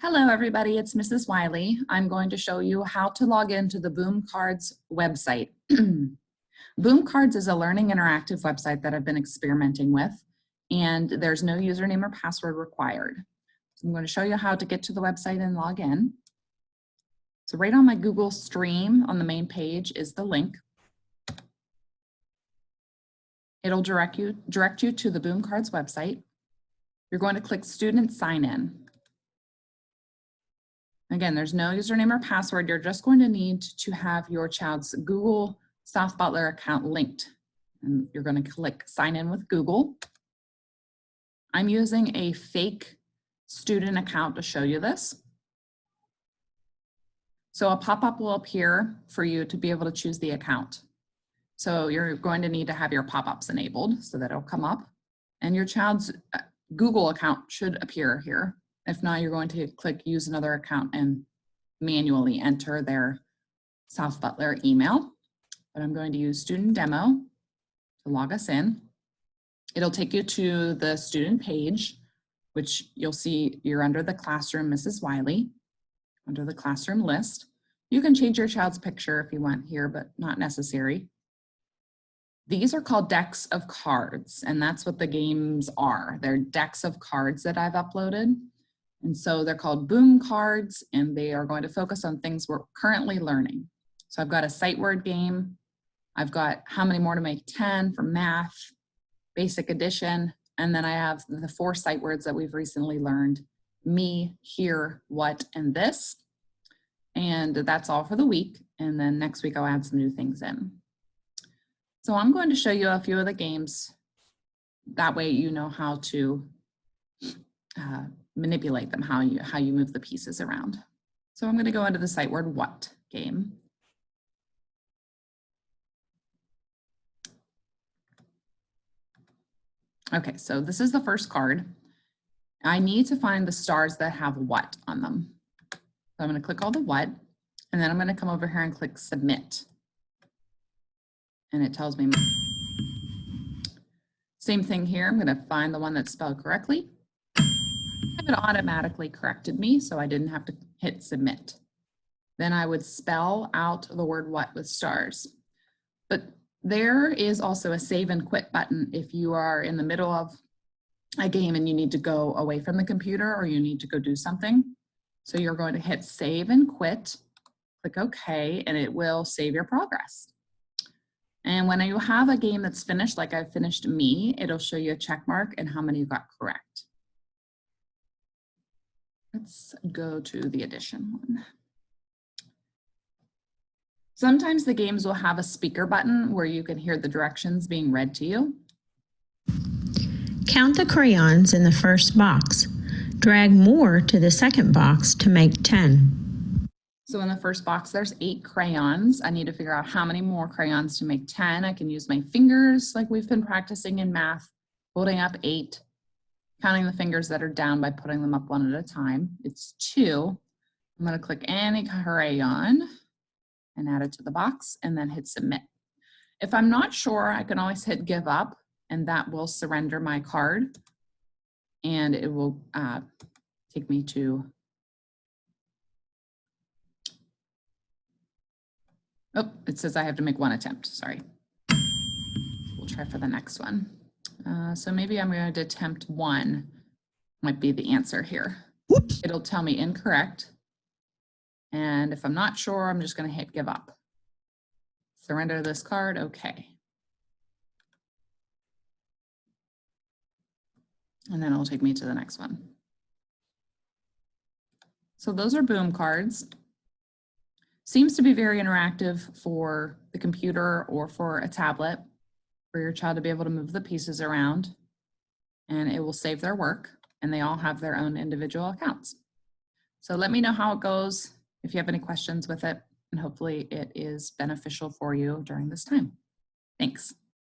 Hello everybody, it's Mrs. Wiley. I'm going to show you how to log into the Boom Cards website. Boom Cards is a learning interactive website that I've been experimenting with, and there's no username or password required. So I'm going to show you how to get to the website and log in. So right on my Google Stream on the main page is the link. It'll direct you to the Boom Cards website. You're going to click Student Sign In. Again, there's no username or password. You're just going to need to have your child's Google South Butler account linked. And you're going to click Sign In with Google. I'm using a fake student account to show you this. So a pop-up will appear for you to be able to choose the account. So you're going to need to have your pop-ups enabled so that it'll come up. And your child's Google account should appear here. If not, you're going to click Use Another Account and manually enter their South Butler email. But I'm going to use Student Demo to log us in. It'll take you to the student page, which you'll see you're under the classroom, Mrs. Wiley, under the classroom list. You can change your child's picture if you want here, but not necessary. These are called decks of cards, and that's what the games are. They're decks of cards that I've uploaded. And so they're called Boom Cards, and they are going to focus on things we're currently learning. So I've got a sight word game. I've got How Many More to Make 10 for math, basic addition, and then I have the 4 sight words that we've recently learned: me, here, what, and this. And that's all for the week. And then next week I'll add some new things in. So I'm going to show you a few of the games. That way you know how to manipulate them, how you move the pieces around. So I'm going to go into the sight word what game. Okay, so this is the first card. I need to find the stars that have what on them. So I'm going to click all the what, and then I'm going to come over here and click submit. And it tells me same thing here. I'm going to find the one that's spelled correctly. It automatically corrected me, so I didn't have to hit submit. Then I would spell out the word what with stars. But there is also a save and quit button if you are in the middle of a game and you need to go away from the computer or you need to go do something. So you're going to hit save and quit, click OK, and it will save your progress. And when you have a game that's finished, like I've finished me, it'll show you a check mark and how many you got correct. Let's go to the addition one. Sometimes the games will have a speaker button where you can hear the directions being read to you. Count the crayons in the first box. Drag more to the second box to make 10. So in the first box, there's 8 crayons. I need to figure out how many more crayons to make 10. I can use my fingers like we've been practicing in math, holding up 8. Counting the fingers that are down by putting them up one at a time. It's 2. I'm going to click any crayon and add it to the box and then hit submit. If I'm not sure, I can always hit give up and that will surrender my card and it will take me to, oh, it says I have to make 1 attempt, sorry. We'll try for the next one. So maybe I'm going to attempt 1, might be the answer here. Whoops. It'll tell me incorrect. And if I'm not sure, I'm just going to hit give up. Surrender this card, okay. And then it'll take me to the next one. So those are Boom Cards. Seems to be very interactive for the computer or for a tablet, for your child to be able to move the pieces around, and it will save their work, and they all have their own individual accounts. So let me know how it goes, if you have any questions with it, and hopefully it is beneficial for you during this time. Thanks.